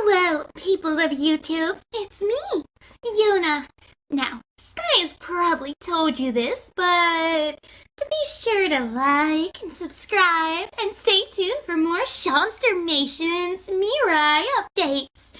Well, people of YouTube, it's me, Yuuna. Now, Sky has probably told you this, but to be sure to like and subscribe and stay tuned for more Seanstermations MIRAI updates.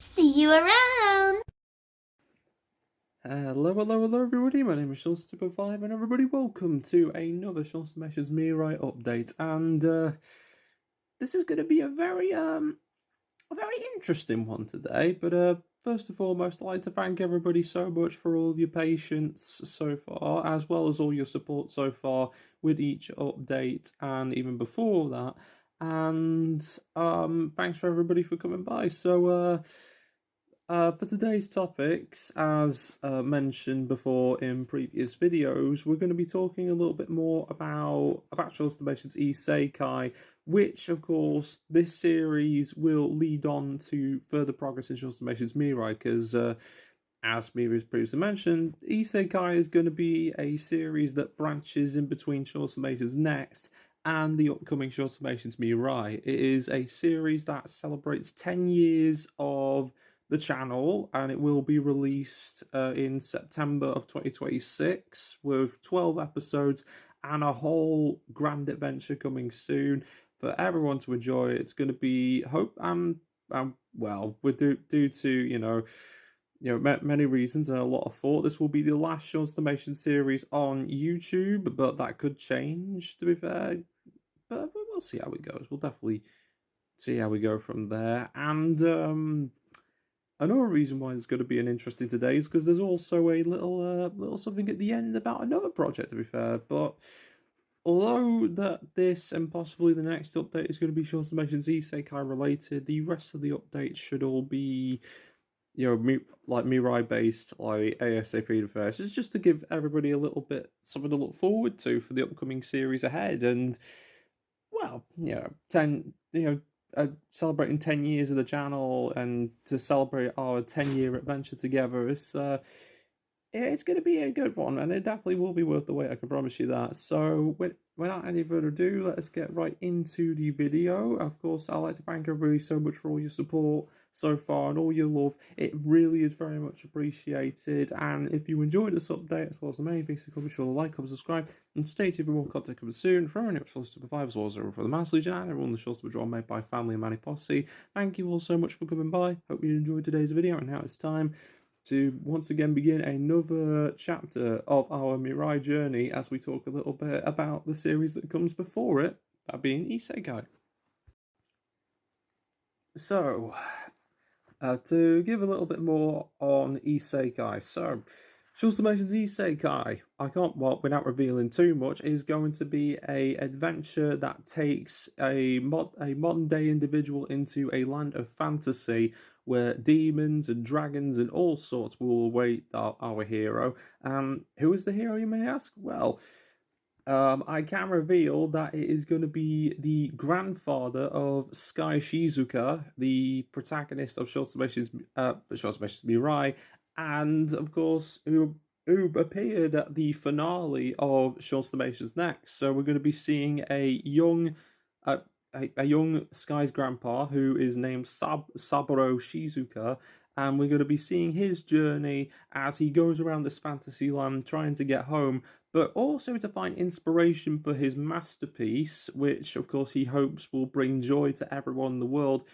See you around! Hello everybody, my name is Seanstermations and everybody welcome to another Seanstermations MIRAI update, and this is going to be a very interesting one today, but first and foremost I'd like to thank everybody so much for all of your patience so far, as well as all your support so far with each update and even before that, and thanks for everybody for coming by. So for today's topics, as mentioned before in previous videos, we're going to be talking a little bit more about Seanstermations ISEKAI, which, of course, this series will lead on to further progress in Seanstermations MIRAI, because, as Mira's previously mentioned, ISEKAI is going to be a series that branches in between Seanstermations Next and the upcoming Seanstermations MIRAI. It is a series that celebrates 10 years of the channel, and it will be released in September of 2026 with 12 episodes and a whole grand adventure coming soon for everyone to enjoy. It's going to be well, due to many reasons and a lot of thought, this will be the last Seanstermation series on YouTube, but that could change, to be fair. But we'll see how it goes. We'll definitely see how we go from there. And another reason why it's going to be an interesting today is because there's also a little something at the end about another project, to be fair. But although this and possibly the next update is going to be Seanstermations ISEKAI related, the rest of the updates should all be, like MIRAI based, like ASAP to fair. So it's just to give everybody a little bit something to look forward to for the upcoming series ahead. And well, celebrating 10 years of the channel, and to celebrate our 10-year adventure together, it's going to be a good one, and it definitely will be worth the wait, I can promise you that. So without any further ado, let's get right into the video. Of course, I'd like to thank everybody so much for all your support so far and all your love. It really is very much appreciated, and if you enjoyed this update as well as the main things, so be sure to like, comment, subscribe, and stay tuned for more content coming soon from any Seanster 5 as well as for the Mass Legion and everyone the Seanster draw made by family and Manny Posse. Thank you all so much for coming by. Hope you enjoyed today's video, and now it's time to once again begin another chapter of our MIRAI journey as we talk a little bit about the series that comes before it, that being Isekai. So, to give a little bit more on Isekai, so Seanstermations Isekai, without revealing too much, is going to be a adventure that takes a modern day individual into a land of fantasy where demons and dragons and all sorts will await our hero. Who is the hero, you may ask? Well, I can reveal that it is going to be the grandfather of Sky Shizuka, the protagonist of Seanstermations MIRAI, and of course who appeared at the finale of Seanstermations Next. So we're going to be seeing a young Sky's grandpa who is named Saburo Shizuka, and we're going to be seeing his journey as he goes around this fantasy land trying to get home, but also to find inspiration for his masterpiece, which of course he hopes will bring joy to everyone in the world.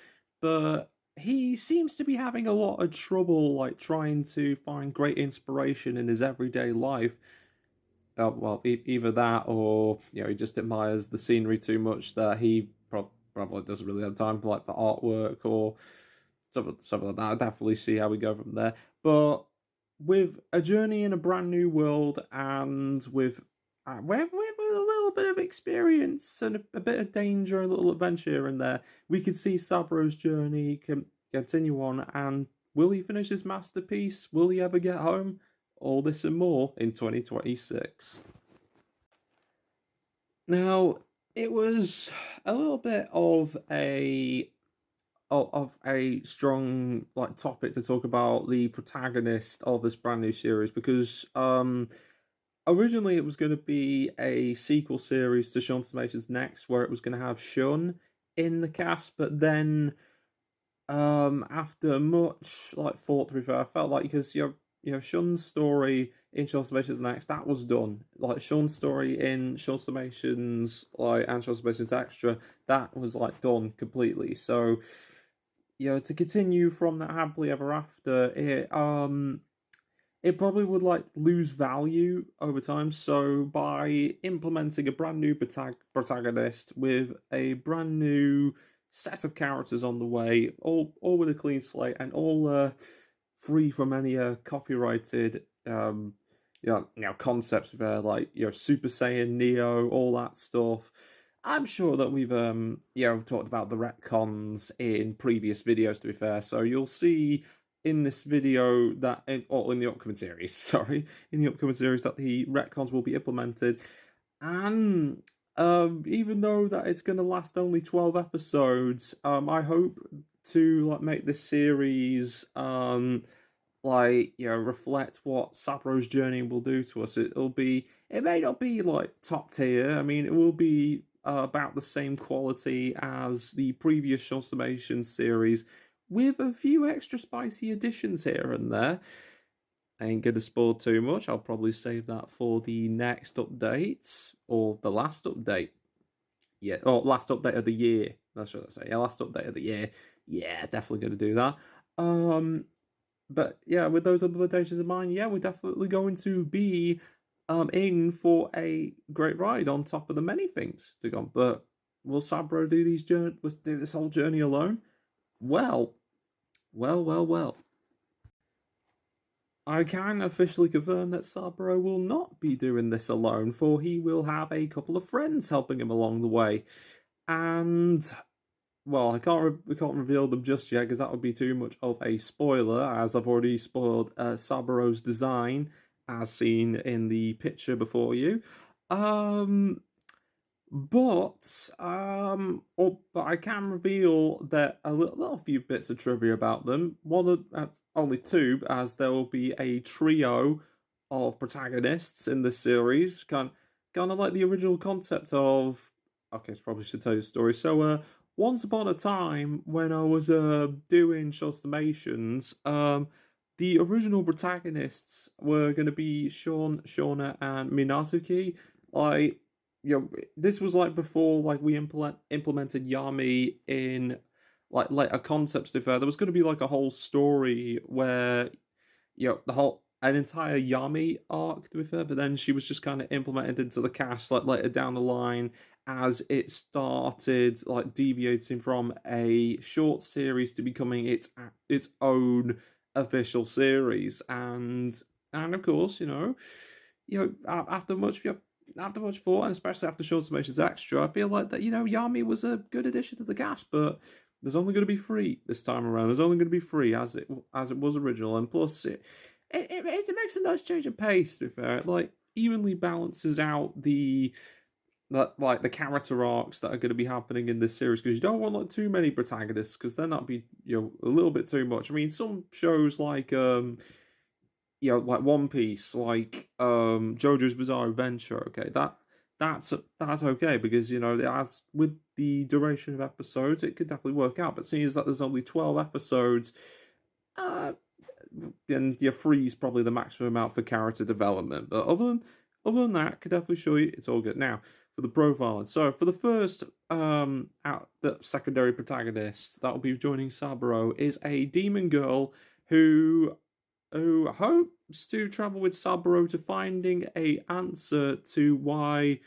But he seems to be having a lot of trouble, like trying to find great inspiration in his everyday life. Well, either that, or he just admires the scenery too much that he probably doesn't really have time for artwork or something like that. I'll definitely see how we go from there. But with a journey in a brand new world, and with a little bit of experience and a bit of danger, a little adventure in there, we could see Saburo's journey continue on. And will he finish his masterpiece? Will he ever get home? All this and more in 2026. Now, it was a little bit of a strong topic to talk about the protagonist of this brand new series, because originally it was going to be a sequel series to Seanstermations Next, where it was going to have Shun in the cast, but then After much like thought, to be fair, I felt like because Shun's story in Seanstermations Next, that was done. Like Sean's story in Seanstermations like and Seanstermations Extra, that was like done completely. So to continue from that happily ever after, it probably would like lose value over time. So by implementing a brand new protagonist with a brand new set of characters on the way, all with a clean slate and all free from any copyrighted concepts of like Super Saiyan Neo, all that stuff. I'm sure that we've talked about the retcons in previous videos, to be fair. So you'll see in this video that, or in the upcoming series, sorry, in the upcoming series that the retcons will be implemented. And even though that it's going to last only 12 episodes, I hope to like make this series reflect what Saburo's journey will do to us. It may not be like top tier. I mean, it will be about the same quality as the previous Seanstermations series, with a few extra spicy additions here and there. I ain't gonna spoil too much. I'll probably save that for the next update or the last update. Yeah, or last update of the year. That's what I say. Yeah, last update of the year. Yeah, definitely gonna do that. But yeah, with those implementations in mind, yeah, we're definitely going to be in for a great ride on top of the many things to come. But will Saburo do this whole journey alone? Well. I can officially confirm that Saburo will not be doing this alone, for he will have a couple of friends helping him along the way. And well, we can't reveal them just yet because that would be too much of a spoiler, as I've already spoiled Saburo's design as seen in the picture before you. But I can reveal that a little few bits of trivia about them. Only two, as there will be a trio of protagonists in this series, kind of like the original concept of. Okay, I probably should tell you the story. So, once upon a time, when I was doing Seanstermations, the original protagonists were going to be Shauna, and Minazuki. Like, this was like before like we implemented Yami in like later concepts. To be fair, there was going to be like a whole story where the whole an entire Yami arc. To be fair, but then she was just kind of implemented into the cast like later down the line as it started like deviating from a short series to becoming its own official series. And of course, after much thought, and especially after Seanstermations Extra, I feel like that Yami was a good addition to the cast, but there's only going to be three this time around. There's only going to be three as it was original, and plus it makes a nice change of pace. To be fair, it like evenly balances out the character arcs that are going to be happening in this series, because you don't want like too many protagonists, because then that'd be a little bit too much. I mean, some shows like like One Piece, like JoJo's Bizarre Adventure. Okay, that's okay, because as with the duration of episodes, it could definitely work out. But seeing as that there's only 12 episodes, and your three is probably the maximum amount for character development. But other than that, I could definitely show you it's all good. Now for the profiling. So for the first the secondary protagonist that will be joining Saburo is a demon girl who hopes to travel with Saburo to finding a answer to why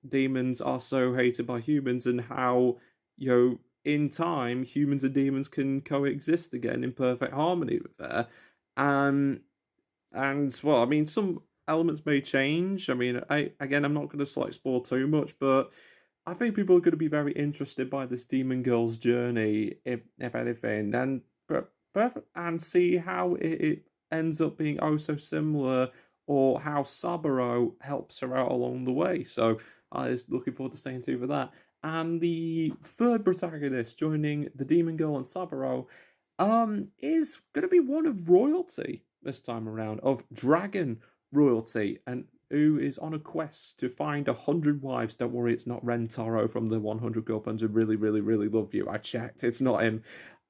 demons are so hated by humans, and how in time humans and demons can coexist again in perfect harmony with there. And well, I mean, some elements may change. I mean, I'm not going to spoil too much, but I think people are going to be very interested by this demon girl's journey, if anything, and see how it ends up being oh so similar, or how Saburo helps her out along the way. So I was looking forward to staying tuned for that. And the third protagonist joining the demon girl and Saburo is going to be one of royalty this time around, of dragon royalty, and who is on a quest to find 100 wives. Don't worry, it's not Ren Taro from the 100 Girlfriends Who Really, Really, Really Love You. I checked, it's not him.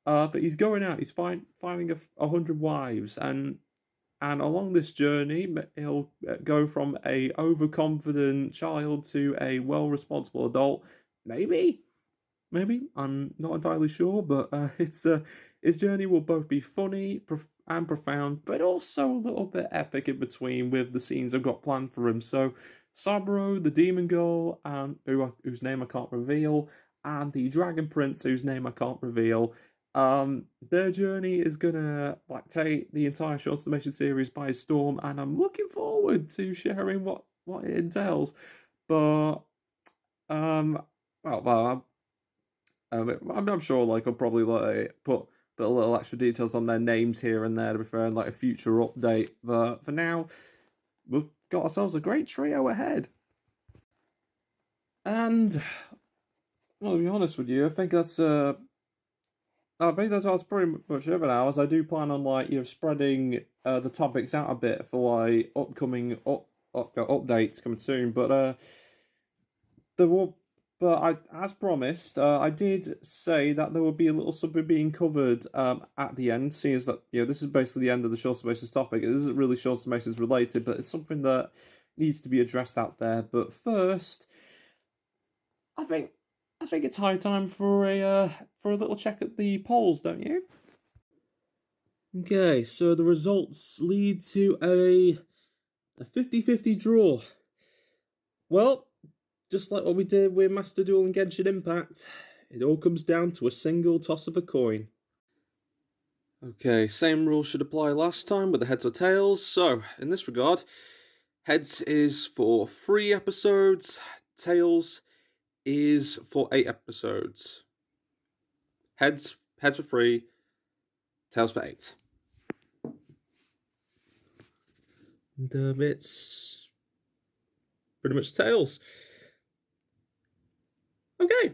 But he's going out, he's finding 100 wives, and along this journey, he'll go from a overconfident child to a well-responsible adult. Maybe, I'm not entirely sure, but his journey will both be funny and profound, but also a little bit epic in between with the scenes I've got planned for him. So, Saburo, the demon girl, and whose name I can't reveal, and the dragon prince, whose name I can't reveal. Their journey is gonna take the entire Seanstermations series by storm, and I'm looking forward to sharing what it entails. But I'm sure I'll probably put a little extra details on their names here and there to be fair, and a future update. But for now, we've got ourselves a great trio ahead. And well, to be honest with you, I think that's pretty much it now. As I do plan on spreading the topics out a bit for upcoming updates coming soon. But as promised, I did say that there would be a little something being covered at the end, seeing as that this is basically the end of the Seanstermations topic. It isn't really Seanstermations related, but it's something that needs to be addressed out there. But first, I think it's high time for a little check at the polls, don't you? Okay, so the results lead to a 50-50 draw. Well, just like what we did with Master Duel and Genshin Impact, it all comes down to a single toss of a coin. Okay, same rule should apply last time with the heads or tails. So, in this regard, heads is for 3 episodes, tails is for 8 episodes. Heads for 3, tails for 8. And it's pretty much tails. Okay,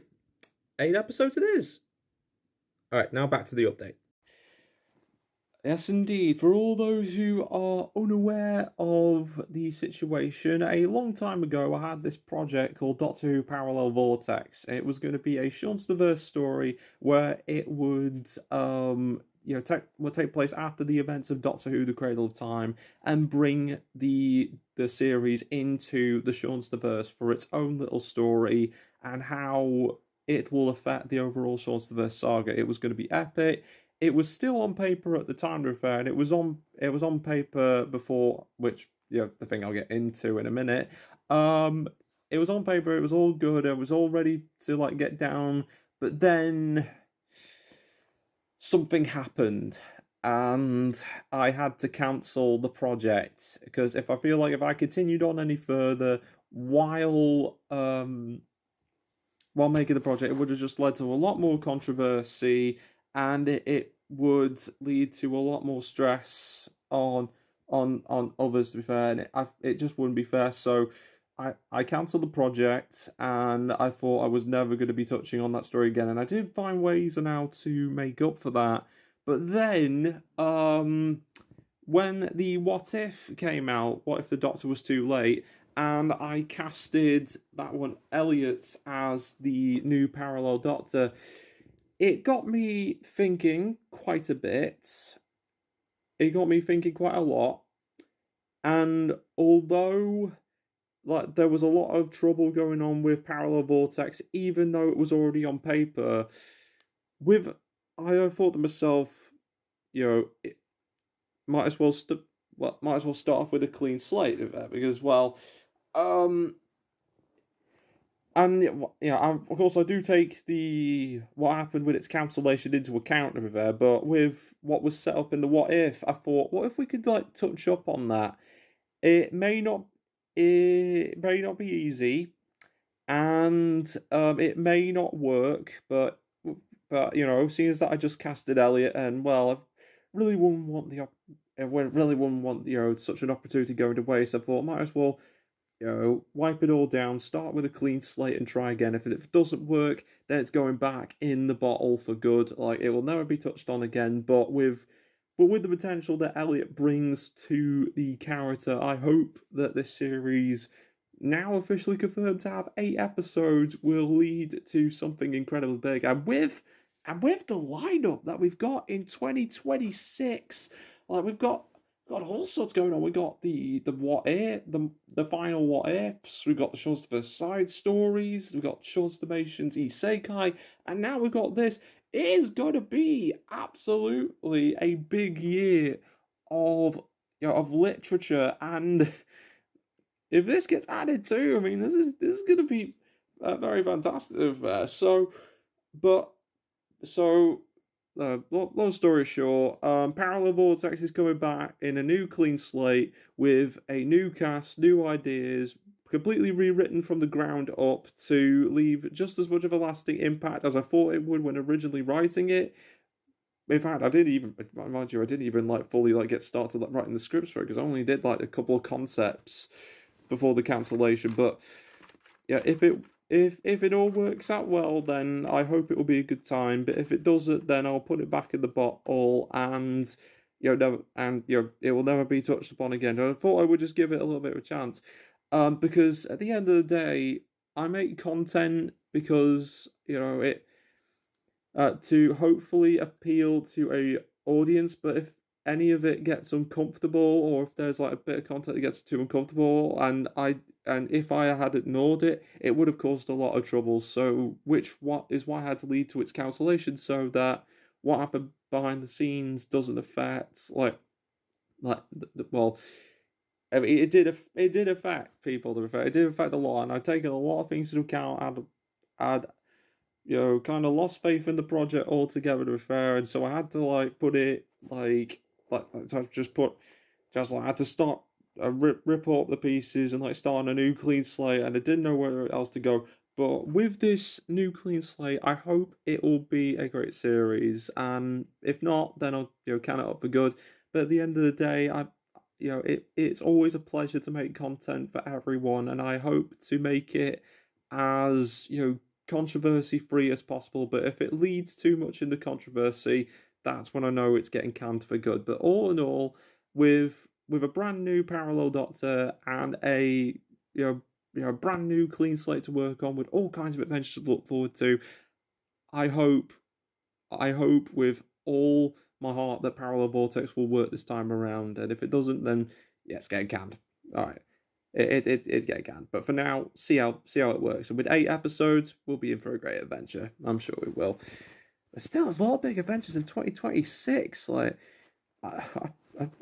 8 episodes it is. Alright, now back to the update. Yes, indeed. For all those who are unaware of the situation, a long time ago I had this project called Doctor Who Parallel Vortex. It was going to be a Seansterverse story where it would take place after the events of Doctor Who: The Cradle of Time and bring the series into the Seansterverse for its own little story and how it will affect the overall Seansterverse saga. It was going to be epic. It was still on paper at the time, to be fair, and it was on paper before, which the thing I'll get into in a minute. It was on paper. It was all good. It was all ready to get down, but then something happened, and I had to cancel the project because if I continued on any further while making the project, it would have just led to a lot more controversy, and it would lead to a lot more stress on others, to be fair, and it just wouldn't be fair. So I cancelled the project, and I thought I was never going to be touching on that story again, and I did find ways now to make up for that. But then, when the What If came out, What If the Doctor Was Too Late, and I casted that one, Elliot, as the new Parallel Doctor, it got me thinking quite a bit. It got me thinking quite a lot. And although there was a lot of trouble going on with Parallel Vortex, even though it was already on paper, I thought to myself, it might as well start off with a clean slate of that, because of course, I do take what happened with its cancellation into account over there, but with what was set up in the What If, I thought, what if we could touch up on that? It may not be easy, and it may not work, but seeing as that I just casted Elliot, and I really wouldn't want such an opportunity going to waste. I thought, might as well wipe it all down, start with a clean slate and try again. If it doesn't work, then it's going back in the bottle for good. It will never be touched on again. But with but with the potential that Elliot brings to the character, I hope that this series, now officially confirmed to have 8 episodes, will lead to something incredibly big. And with the lineup that we've got in 2026, like we've got all sorts going on. We got the what if, the final what ifs. We got the Seanstermations side stories. We got Seanstermations Isekai, and now we've got this. It is going to be absolutely a big year of of literature, and if this gets added too, I mean, this is going to be very fantastic. But so, long story short, Parallel Vortex is coming back in a new clean slate with a new cast, new ideas, completely rewritten from the ground up to leave just as much of a lasting impact as I thought it would when originally writing it. In fact, I didn't even like fully like get started like writing the scripts for it because I only did like a couple of concepts before the cancellation. But yeah, if it all works out well, then I hope it will be a good time. But if it doesn't, then I'll put it back in the bottle, and it will never be touched upon again. I thought I would just give it a little bit of a chance, because at the end of the day, I make content because it to hopefully appeal to a audience. But if any of it gets uncomfortable, or if there's like a bit of content that gets too uncomfortable, and if I had ignored it, it would have caused a lot of trouble. So, what is why I had to lead to its cancellation, so that what happened behind the scenes doesn't affect well. I mean, it did affect people. It did affect a lot, and I've taken a lot of things into account. And kind of lost faith in the project altogether, to be fair, and so I had to like put it I had to start rip up the pieces and like start on a new clean slate, and I didn't know where else to go. But with this new clean slate, I hope it will be a great series, and if not, then I'll can it up for good. But at the end of the day, it's always a pleasure to make content for everyone, and I hope to make it as controversy free as possible. But if it leads too much in the controversy, that's when I know it's getting canned for good. But all in all, with a brand new Parallel Doctor and a brand new clean slate to work on, with all kinds of adventures to look forward to, I hope with all my heart that Parallel Vortex will work this time around. And if it doesn't, then yeah, it's getting canned. All right. It's getting canned. But for now, see how it works. And with 8 episodes, we'll be in for a great adventure. I'm sure we will. But still, there's a lot of big adventures in 2026. Like, I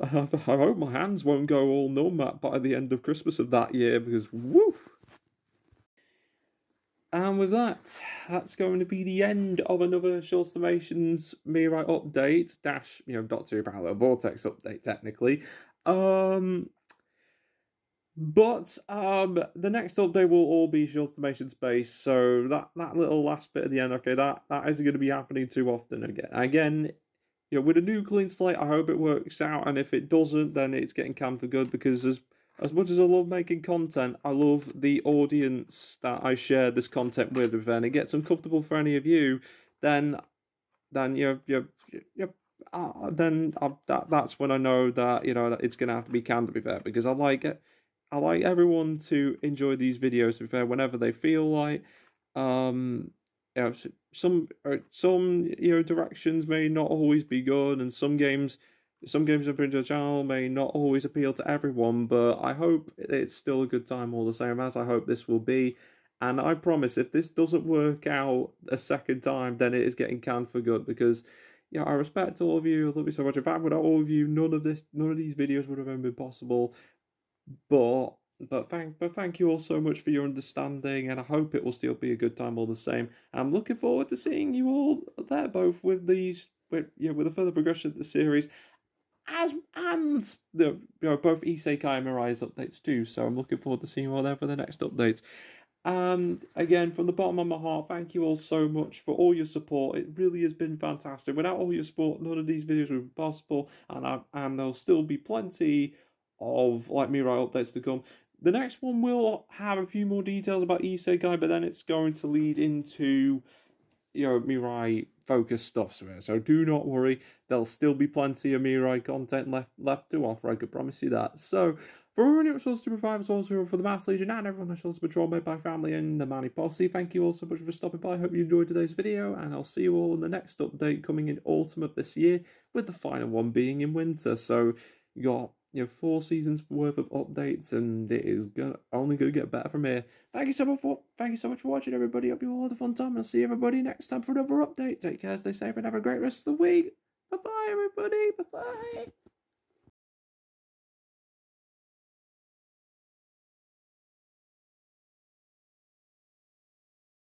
hope my hands won't go all numb by the end of Christmas of that year, because woo. And with that, that's going to be the end of another Seanstermations MIRAI update -- Doctor Who Parallel Vortex update technically. But the next update will all be Seanstermations based, so that little last bit at the end, okay, that isn't going to be happening too often again. Again, with a new clean slate, I hope it works out, and if it doesn't, then it's getting canned for good, because as much as I love making content, I love the audience that I share this content with. If then it gets uncomfortable for any of you, then that's when I know that that it's gonna have to be canned, to be fair, because I like it. I like everyone to enjoy these videos, to be fair, whenever they feel like. Some directions may not always be good, and some games up into the channel may not always appeal to everyone, but I hope it's still a good time all the same, as I hope this will be. And I promise, if this doesn't work out a second time, then it is getting canned for good, because I respect all of you. I love you so much. In fact, without all of you, none of these videos would have been possible. But thank you all so much for your understanding, and I hope it will still be a good time all the same. I'm looking forward to seeing you all there, both with the further progression of the series, and both Isekai and MIRAI's updates too. So I'm looking forward to seeing you all there for the next update. And again, from the bottom of my heart, thank you all so much for all your support. It really has been fantastic. Without all your support, none of these videos would be possible, and there'll still be plenty of like MIRAI updates to come. The next one will have a few more details about Isekai, but then it's going to lead into Mirai focused stuff to it. So do not worry, there'll still be plenty of Mirai content left to offer. I could promise you that. So for everyone who chose to provide us also for the Mass Legion and everyone who chose to patrol made by family and the Manny Posse, thank you all so much for stopping by. I hope you enjoyed today's video, and I'll see you all in the next update coming in autumn of this year, with the final one being in winter. So you got 4 seasons worth of updates, and it is only gonna get better from here. Thank you so much for watching, everybody. Hope you all had a fun time, and I'll see everybody next time for another update. Take care, stay safe, and have a great rest of the week. Bye bye, everybody. Bye bye.